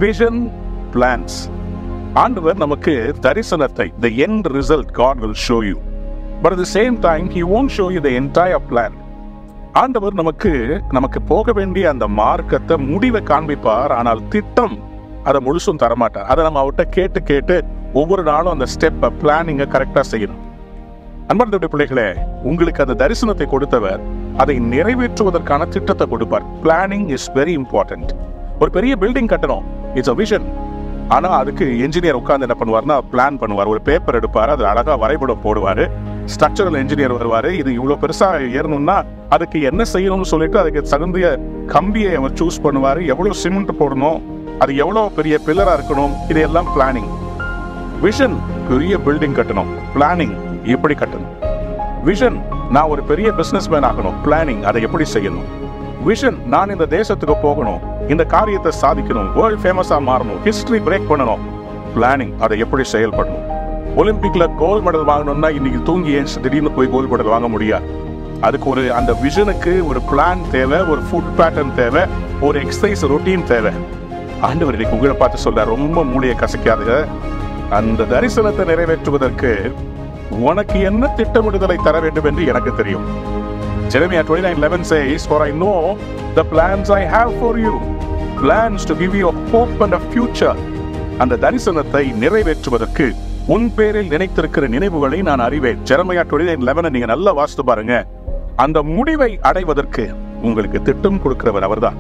Vision, plans. ஆண்டவர் நமக்கு தரிசனத்தை, the end result God will show you. But at the same time, He won't show you the entire plan. ஆண்டவர் நமக்கு போக வேண்டிய அந்த மார்க்கத்தை முடிவை காண்பிப்பார். ஆனால் திட்டம் அதை முழுசும் தரமாட்டார். அதை நம்ம அவர்கிட்ட கேட்டு ஒவ்வொரு நாளும் அந்த ஸ்டெப்பை பிளானிங்கை கரெக்டா செய்யணும். அன்பார்ந்த பிள்ளைகளே, உங்களுக்கு அந்த தரிசனத்தை கொடுத்தவர் அதை நிறைவேற்றுவதற்கான திட்டத்தை கொடுப்பார். Planning is very important. ஒரு பெரிய பில்டிங் கட்டணும், இட்ஸ் a vision. ஆனா அதுக்கு என்ஜினியர் உட்கார்ந்து என்ன பண்ணுவார்னா பிளான் பண்ணுவார். ஒரு பேப்பர் எடுப்பாரு, அது அழகா வரைபடம் போடுவாரு. ஸ்ட்ரக்சரல் என்ஜினியர் வருவாரு, இது இவ்வளவு பெருசா ஏறணும்னா அதுக்கு என்ன செய்யணும்னு சொல்லிட்டு அதுக்கு தகுந்த கம்பியை அவர் சூஸ் பண்ணுவாரு. எவ்வளவு சிமெண்ட் போடணும், அது எவ்வளவு பெரிய பில்லரா இருக்கணும், இதெல்லாம் பிளானிங். விஷன், பெரிய பில்டிங் கட்டணும், பிளானிங் எப்படி கட்டணும். விஷன், நான் ஒரு பெரிய பிசினஸ் மேன் ஆகணும், பிளானிங் அதை எப்படி செய்யணும். விஷன், நான் இந்த தேசத்துக்கு போகணும், இந்த காரியத்தை சாதிக்கணும், வேர்ல்ட் ஃபேமஸா மாறணும், ஹிஸ்டரி பிரேக் பண்ணணும், பிளானிங் அதை எப்படி செயல்படணும். ஒலிம்பிக்ல கோல்ட் மெடல் வாங்கணும்னா இன்னைக்கு தூங்கி ஏன் திடீர்னு போய் கோல்ட் மெடல் வாங்க முடியாது. அதுக்கு அந்த விஷனுக்கு ஒரு பிளான் தேவை, ஒரு ஃபுட் பேட்டர்ன் தேவை, ஒரு எக்ஸசைஸ் ரொட்டீன் தேவை. ஆண்டவர் இன்னைக்கு உங்களை பார்த்து சொல்ல, ரொம்ப மூளையை கசக்காத, அந்த தரிசனத்தை நிறைவேற்றுவதற்கு உனக்கு என்ன திட்டமிடுதலை தர வேண்டும் என்று எனக்கு தெரியும். Jeremiah 29:11 says, "For I know the plans I have for you, plans to give you a hope and a future." அந்த தரிசனத்தை நிறைவேற்றுவதற்கு உன் பேரில் நினைத்திருக்கிற நினைவுகளை நான் அறிவேன். Jeremiah 29:11 நீங்க நல்லா வாசித்து பாருங்க. அந்த முடிவை அடைவதற்கு உங்களுக்கு திட்டம் கொடுக்கிறவர் அவர்தான்.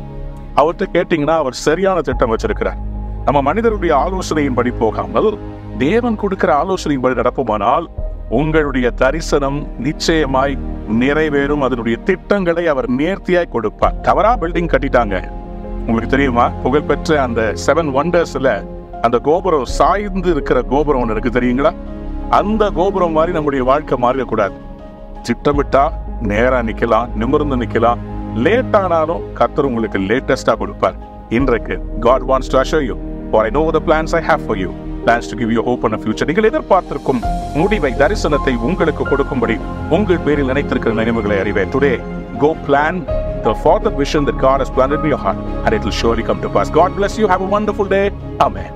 அவர்கிட்ட கேட்டீங்கன்னா அவர் சரியான திட்டம் வச்சிருக்கிறார். நம்ம மனிதருடைய ஆலோசனையின்படி போகாமல் தேவன் கொடுக்கிற ஆலோசனையின்படி நடப்போமானால் உங்களுடைய தரிசனம் நிச்சயமாய் நிறைவேறும். அதனுடைய திட்டங்களை அவர் நேர்த்தியாய் கொடுப்பார். தவறா பில்டிங் கட்டிட்டாங்க. உங்களுக்கு தெரியுமா, புகழ்பெற்ற அந்த 7 wondersல அந்த கோபுரம் சாய்ந்து இருக்கிற கோபுரம் ஒன்று இருக்கு, தெரியுங்களா? அந்த கோபுரம் மாதிரி நம்முடைய வாழ்க்கை மாறக்கூடாது. திட்டமிட்டா நேரா நிக்கலாம், நிமிர்ந்து நிக்கலாம். லேட் ஆனாலும் கர்த்தர் உங்களுக்கு லேட்டஸ்டா கொடுப்பார். இன்றைக்கு God wants to assure you, for I know the plans I have for you, plans to give you hope and a future. நீங்கள் எதிர்பார்த்திருக்கும் முடிவை, தரிசனத்தை உங்களுக்கு கொடுக்கும்படி உங்கள் பேரில் நினைத்திருக்கிற நினைவுகளை அறிவேன். Today, go plan the further vision that God has planted in your heart, and it will surely come to pass. God bless you. Have a wonderful day. Amen.